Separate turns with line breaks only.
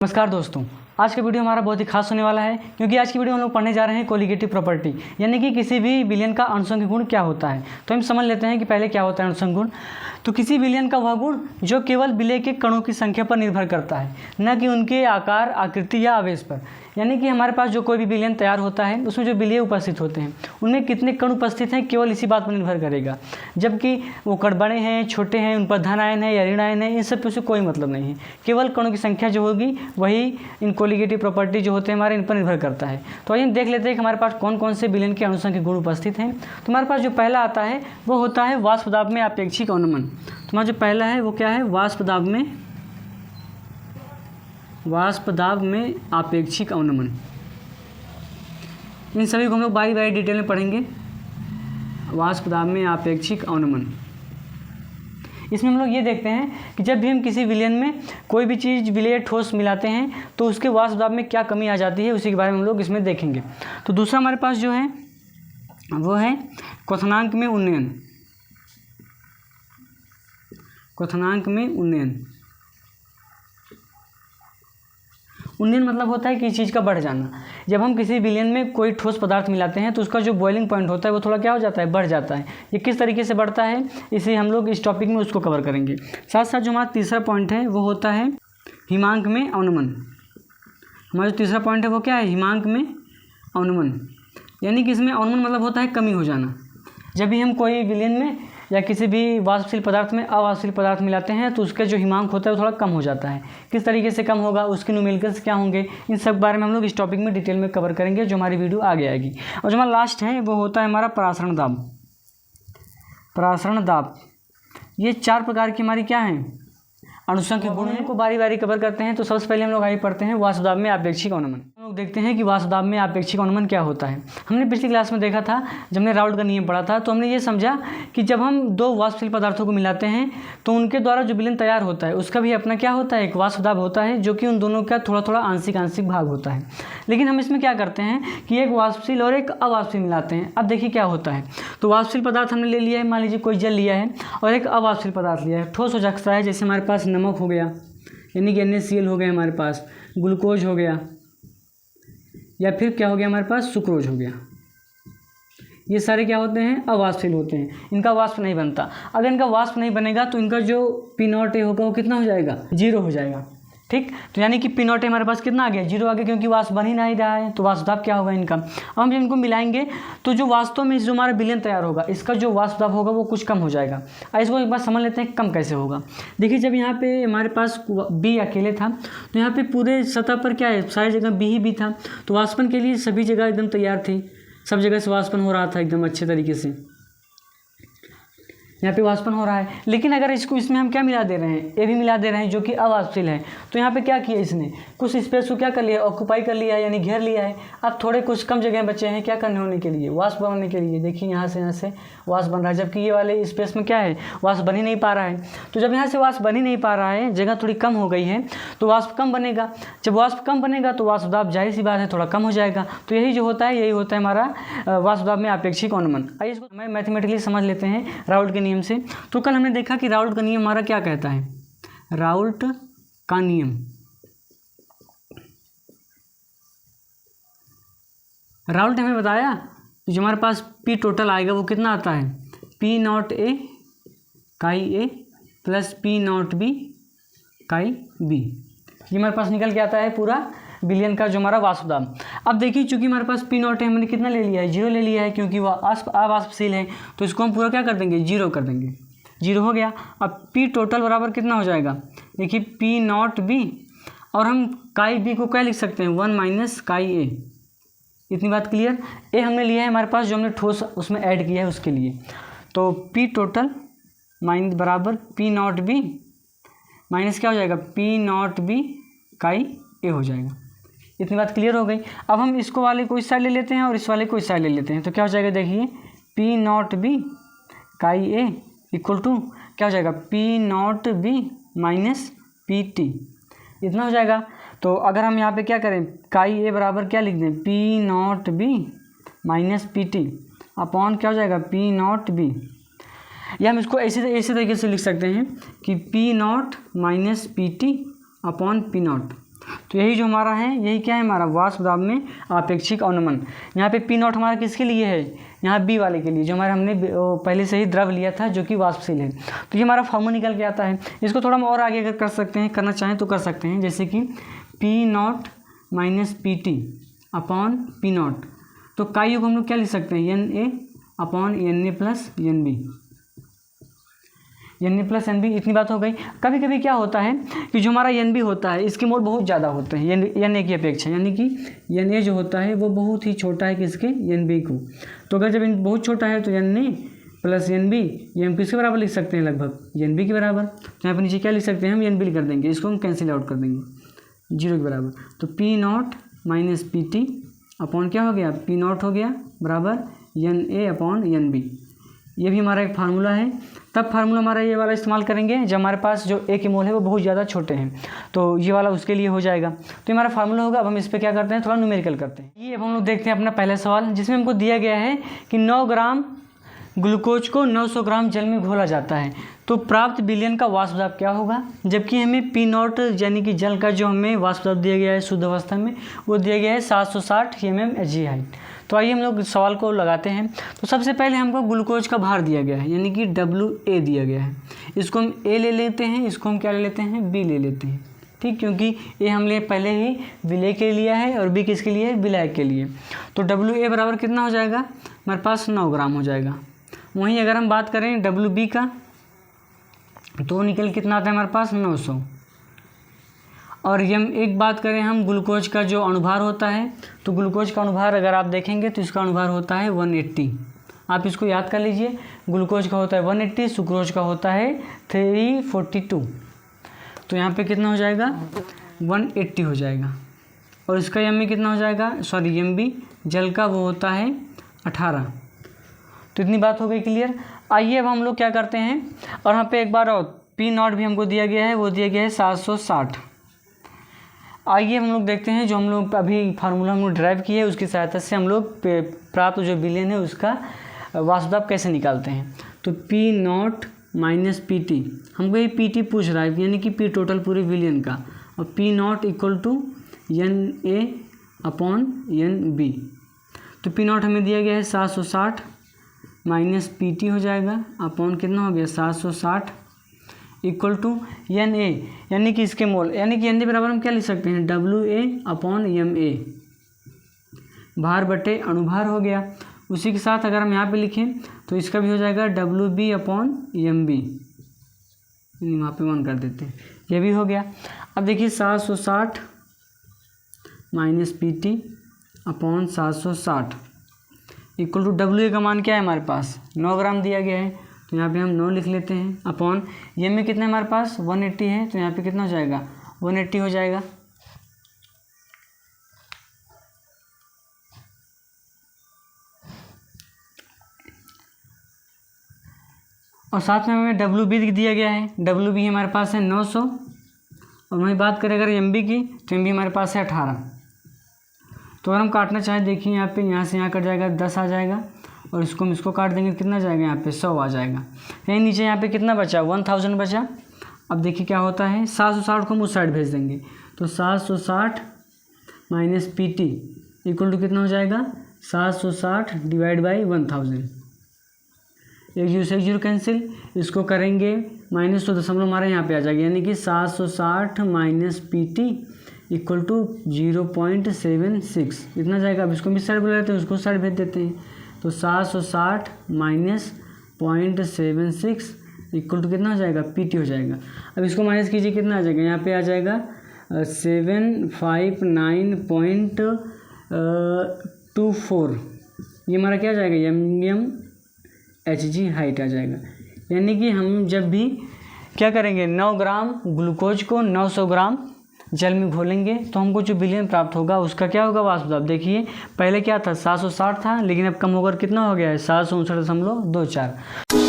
नमस्कार दोस्तों, आज का वीडियो हमारा बहुत ही खास होने वाला है क्योंकि आज की वीडियो हम लोग पढ़ने जा रहे हैं कोलिगेटिव प्रॉपर्टी, यानी कि किसी भी विलयन का अनुषंगिक गुण क्या होता है। तो हम समझ लेते हैं कि पहले क्या होता है अनुषंगिक गुण। तो किसी विलयन का वह गुण जो केवल विलय के कणों की संख्या पर निर्भर करता है, न कि उनके आकार, आकृति या आवेश पर। यानी कि हमारे पास जो कोई भी विलयन तैयार होता है उसमें जो विलय उपस्थित होते हैं उनमें कितने कण उपस्थित हैं केवल इसी बात पर निर्भर करेगा। जबकि वो कण बड़े हैं, छोटे हैं, उन पर धन आयन है या ऋण आयन है, इन सब से कोई मतलब नहीं है। केवल कणों की संख्या जो होगी वही इन कोलिगेटिव प्रॉपर्टी जो होते हैं हमारे इन पर निर्भर करता है। तो आइए देख लेते हैं कि हमारे पास कौन कौन से विलयन के अनुषंगिक गुण उपस्थित हैं। तो हमारे पास जो पहला आता है वो होता है वाष्प दाब में आपेक्षिक अवनमन। तो हमारा जो पहला है वो क्या है, वाष्प दाब में आपेक्षिक अवनमन। इन सभी को हम लोग बारी बारी डिटेल में पढ़ेंगे। वाष्प दाब में आपेक्षिक अवनमन, इसमें हम लोग ये देखते हैं कि जब भी हम किसी विलयन में कोई भी चीज़ विलय ठोस मिलाते हैं तो उसके वाष्प दाब में क्या कमी आ जाती है, उसी के बारे में हम लोग इसमें देखेंगे। तो दूसरा हमारे पास जो है वो है क्वथनांक में उन्नयन। क्वथनांक में उन्नयन मतलब होता है किसी चीज़ का बढ़ जाना। जब हम किसी विलयन में कोई ठोस पदार्थ मिलाते हैं तो उसका जो बॉइलिंग पॉइंट होता है वो थोड़ा क्या हो जाता है, बढ़ जाता है। ये किस तरीके से बढ़ता है इसे हम लोग इस टॉपिक में उसको कवर करेंगे। साथ साथ जो हमारा तीसरा पॉइंट है वो होता है हिमांक में अवनमन। हमारा जो तीसरा पॉइंट है वो क्या है, हिमांक में अवनमन। यानी कि इसमें अवनमन मतलब होता है कमी हो जाना। जब भी हम कोई विलयन में या किसी भी वाष्पशील पदार्थ में अवाष्पशील पदार्थ मिलाते हैं तो उसका जो हिमांक होता है वो थोड़ा कम हो जाता है। किस तरीके से कम होगा, उसके न्यूमेरिकल्स क्या होंगे, इन सब बारे में हम लोग इस टॉपिक में डिटेल में कवर करेंगे जो हमारी वीडियो आगे आएगी। और जो हमारा लास्ट है वो होता है हमारा परासरण दाब। परासरण दाब, ये 4 प्रकार की हमारी क्या हैं, अनुषंगिक गुण को बारी बारी कवर करते हैं। तो सबसे पहले हम लोग आगे पढ़ते हैं वाष्प दाब में आपेक्षिक अवनमन। हम लोग देखते हैं कि वाष्प दाब में आपेक्षिक अवनमन क्या होता है। हमने पिछली क्लास में देखा था, जब हमने राउल्ट का नियम पढ़ा था तो हमने ये समझा कि जब हम 2 वाष्पशील पदार्थों को मिलाते हैं तो उनके द्वारा जो विलयन तैयार होता है उसका भी अपना क्या होता है, एक वाष्प दाब होता है, जो कि उन दोनों का थोड़ा थोड़ा आंशिक भाग होता है। लेकिन हम इसमें क्या करते हैं कि एक वाष्पशील और एक अवाष्पशील मिलाते हैं। अब देखिए क्या होता है, तो वाष्पशील पदार्थ हमने ले लिया है, मान लीजिए कोई जल लिया है, और एक अवाष्पशील पदार्थ लिया है, ठोस हो सकता है। जैसे हमारे पास नमक हो गया, यानी कि NaCl हो गया, हमारे पास ग्लूकोज हो गया, या फिर क्या हो गया हमारे पास सुक्रोज हो गया। ये सारे क्या होते हैं, अवाष्पशील होते हैं, इनका वाष्प नहीं बनता। अगर इनका वाष्प नहीं बनेगा तो इनका जो P0A होगा वो कितना हो जाएगा, 0 हो जाएगा। ठीक, तो यानी कि P0A हमारे पास कितना आ गया, 0 आ गया, क्योंकि वाष्प बन ही नहीं रहा है। तो वाष्प दाब क्या होगा इनका। अब हम जब इनको मिलाएंगे तो जो वास्तव में जो हमारा विलयन तैयार होगा इसका जो वाष्प दाब होगा वो कुछ कम हो जाएगा। इसको एक बार समझ लेते हैं कम कैसे होगा। देखिए, जब यहाँ पे हमारे पास B अकेले था तो यहाँ पे पूरे सतह पर क्या है, सारी जगह B ही B था। तो वाष्पन के लिए सभी जगह एकदम तैयार थी, सब जगह से वाष्पन हो रहा था एकदम अच्छे तरीके से। यहाँ पे वाष्पन हो रहा है। लेकिन अगर इसमें हम क्या मिला दे रहे हैं, ए भी मिला दे रहे हैं जो कि अवाष्पशील है, तो यहाँ पे क्या किया इसने, कुछ स्पेस को क्या कर लिया, ऑक्यूपाई कर लिया है, यानी घेर लिया है। अब थोड़े कुछ कम जगह बचे हैं क्या करने होने के लिए, वाष्प बनने के लिए। देखिए यहाँ से वाष्प बन रहा है, जबकि ये वाले स्पेस में क्या है, वाष्प बन ही नहीं पा रहा है। तो जब यहाँ से वाष्प बन ही नहीं पा रहा है, जगह थोड़ी कम हो गई है, तो वाष्प कम बनेगा। जब वाष्प कम बनेगा तो वाष्प दाब जाहिर सी बात है थोड़ा कम हो जाएगा। तो यही जो होता है, यही होता है हमारा वाष्प दाब में आपेक्षिक अवनमन। आइए इसको हमें मैथमेटिकली समझ लेते हैं राउल्ट के नियम से। तो कल हमने देखा कि राउल्ट का नियम हमारा क्या कहता है, राउल्ट का नियम, राउल्ट हमें बताया जो हमारे पास P टोटल आएगा वो कितना आता है, P0A काई A प्लस P0B काई B। ये हमारे पास निकल के आता है पूरा विलयन का जो हमारा वाष्प दाब। अब देखिए, चूंकि हमारे पास P0 है, हमने कितना ले लिया है, 0 ले लिया है, क्योंकि वह अवाष्पशील है। तो इसको हम पूरा क्या कर देंगे, 0 कर देंगे, 0 हो गया। अब P टोटल बराबर कितना हो जाएगा, देखिए P0B, और हम काई B को क्या लिख सकते हैं, 1 माइनस काई A। इतनी बात क्लियर। ए हमने लिया है हमारे पास, जो हमने ठोस उसमें ऐड किया है उसके लिए। तो P टोटल माइनस बराबर P0B माइनस क्या हो जाएगा, P0B काई A हो जाएगा। इतनी बात क्लियर हो गई। अब हम इसको वाले को इस साइड ले लेते हैं और इस वाले को इस साइड ले लेते हैं। तो क्या हो जाएगा, देखिए P0B काई A इक्वल टू क्या हो जाएगा, P0B माइनस PT, इतना हो जाएगा। तो अगर हम यहाँ पे क्या करें, काई A बराबर क्या लिख दें, P0B माइनस PT अपॉन क्या हो जाएगा, P0B। या हम इसको ऐसे तरीके से लिख सकते हैं कि P0 minus PT upon P0। तो यही जो हमारा है, यही क्या है हमारा वाष्प दाब में आपेक्षिक अवनमन। यहाँ पे पी नॉट हमारा किसके लिए है, यहाँ बी वाले के लिए, जो हमारे हमने पहले से ही द्रव लिया था जो कि वाष्पशील है। तो ये हमारा फॉर्मूला निकल के आता है। इसको थोड़ा हम और आगे अगर कर सकते हैं, करना चाहें तो कर सकते हैं, जैसे कि P not minus P T upon P not. तो काई को हम लोग क्या लिख सकते हैं, N A upon N A plus N B, N A plus N B. इतनी बात हो गई। कभी कभी क्या होता है कि जो हमारा एन बी होता है इसके मोल बहुत ज़्यादा होते हैं एन ए की अपेक्षा, यानी कि एन ए जो होता है वो बहुत ही छोटा है किसके, एन बी को। तो अगर जब बहुत छोटा है तो N A plus N B, ये हम किसके बराबर लिख सकते हैं, लगभग एन बी के बराबर। तो यहाँ पर नीचे क्या लिख सकते हैं हम, एन बी कर देंगे, इसको हम कैंसिल आउट कर देंगे 0 के बराबर। तो P not minus P T upon क्या हो गया, पी नॉट हो गया बराबर N A upon N B. ये भी हमारा एक फार्मूला है। तब फार्मूला हमारा ये वाला इस्तेमाल करेंगे जब हमारे पास जो ए के मोल है वो बहुत ज़्यादा छोटे हैं, तो ये वाला उसके लिए हो जाएगा। तो ये हमारा फार्मूला होगा। अब हम इस पर क्या करते हैं, थोड़ा न्यूमेरिकल करते हैं। ये अब हम लोग देखते हैं अपना पहला सवाल, जिसमें हमको दिया गया है कि 9 ग्राम ग्लूकोज को 900 ग्राम जल में घोला जाता है, तो प्राप्त विलयन का वाष्प दाब क्या होगा। जबकि हमें पी नॉट यानी कि जल का जो हमें वाष्प दाब दिया गया है शुद्ध अवस्था में, वो दिया गया है 760 mmHg हाइट। तो आइए हम लोग सवाल को लगाते हैं। तो सबसे पहले हमको ग्लूकोज का भार दिया गया है, यानी कि WA दिया गया है। इसको हम A ले लेते हैं, इसको हम क्या ले लेते हैं, B ले लेते हैं, ठीक, क्योंकि A हमने पहले ही विलय के लिया है और B किसके लिए, विलय के लिए। तो WA बराबर कितना हो जाएगा, हमारे पास 9 ग्राम हो जाएगा। वहीं अगर हम बात करें WB का, तो निकल कितना आता है हमारे पास 900। और ये एक बात करें हम ग्लूकोज का जो अनुभार होता है, तो ग्लूकोज का अनुभार अगर आप देखेंगे तो इसका अनुभार होता है 180। आप इसको याद कर लीजिए, ग्लूकोज का होता है 180, सुक्रोज का होता है 342। तो यहाँ पे कितना हो जाएगा, 180 हो जाएगा। और इसका एम कितना हो जाएगा, सॉरी MB जल का वो होता है 18। तो इतनी बात हो गई क्लियर। आइए अब हम लोग क्या करते हैं, और यहाँ पे एक बार और पी नॉट भी हमको दिया गया है, वो दिया गया है 760। आइए हम लोग देखते हैं जो हम लोग अभी फार्मूला हम लोग ड्राइव किए है उसकी सहायता से हम लोग प्राप्त जो विलयन है उसका वाष्प दाब कैसे निकालते हैं। तो P not minus P T, हमको ये पी टी पूछ रहा है, यानी कि पी टोटल पूरे विलयन का, और P not equal to N A upon N B. तो पी नॉट हमें दिया गया है 760 माइनस पी टी हो जाएगा अपॉन कितना हो गया 760 इक्वल टू एन ए, यानी कि इसके मोल, यानी कि एन ए बराबर हम क्या लिख सकते हैं, WA अपॉन MA, भार बटे अणुभार हो गया। उसी के साथ अगर हम यहाँ पे लिखें तो इसका भी हो जाएगा WB अपॉन MB, वहाँ पे 1 कर देते हैं, ये भी हो गया। अब देखिए 760 minus P T upon 760 equal to WA का मान क्या है हमारे पास, 9 ग्राम दिया गया है, तो यहाँ पे हम 9 लिख लेते हैं अपॉन एम में कितना हमारे पास 180 है, तो यहाँ पे कितना हो जाएगा 180 हो जाएगा। और साथ में हमें WB दिया गया है, WB हमारे पास है 900। और वहीं बात करें अगर MB की, तो MB हमारे पास है 18। तो अगर हम काटना चाहें, देखिए यहाँ पे यहाँ से यहाँ कट जाएगा 10 आ जाएगा, और इसको हम इसको काट देंगे, कितना जाएगा यहाँ पे 100 आ जाएगा। यहीं नीचे यहाँ पे कितना बचा 1000 बचा। अब देखिए क्या होता है, 760 को हम उस साइड भेज देंगे, तो 760 minus P T equal to कितना हो जाएगा 760 डिवाइड बाई 1000। एक जीरो से एक जीरो कैंसिल, इसको करेंगे माइनस तो दशमलव हमारे यहाँ पे आ जाएगा, यानी कि 760 minus P T equal to 0.76 इतना जाएगा। अब इसको हम इस साइड बोल लेते हैं, उसको साइड भेज देते हैं, तो 760 माइनस 0.76 इक्वल टू कितना हो जाएगा पी टी हो जाएगा। अब इसको माइनस कीजिए, कितना आ जाएगा, यहाँ पे आ जाएगा 759.24, ये हमारा क्या आ जाएगा mmHg हाइट आ जाएगा। यानी कि हम जब भी क्या करेंगे 9 ग्राम ग्लूकोज को 900 ग्राम जल में घोलेंगे तो हमको जो विलयन प्राप्त होगा उसका क्या होगा वाष्प दाब। देखिए पहले क्या था 760 था, लेकिन अब कम होकर कितना हो गया है 759.24।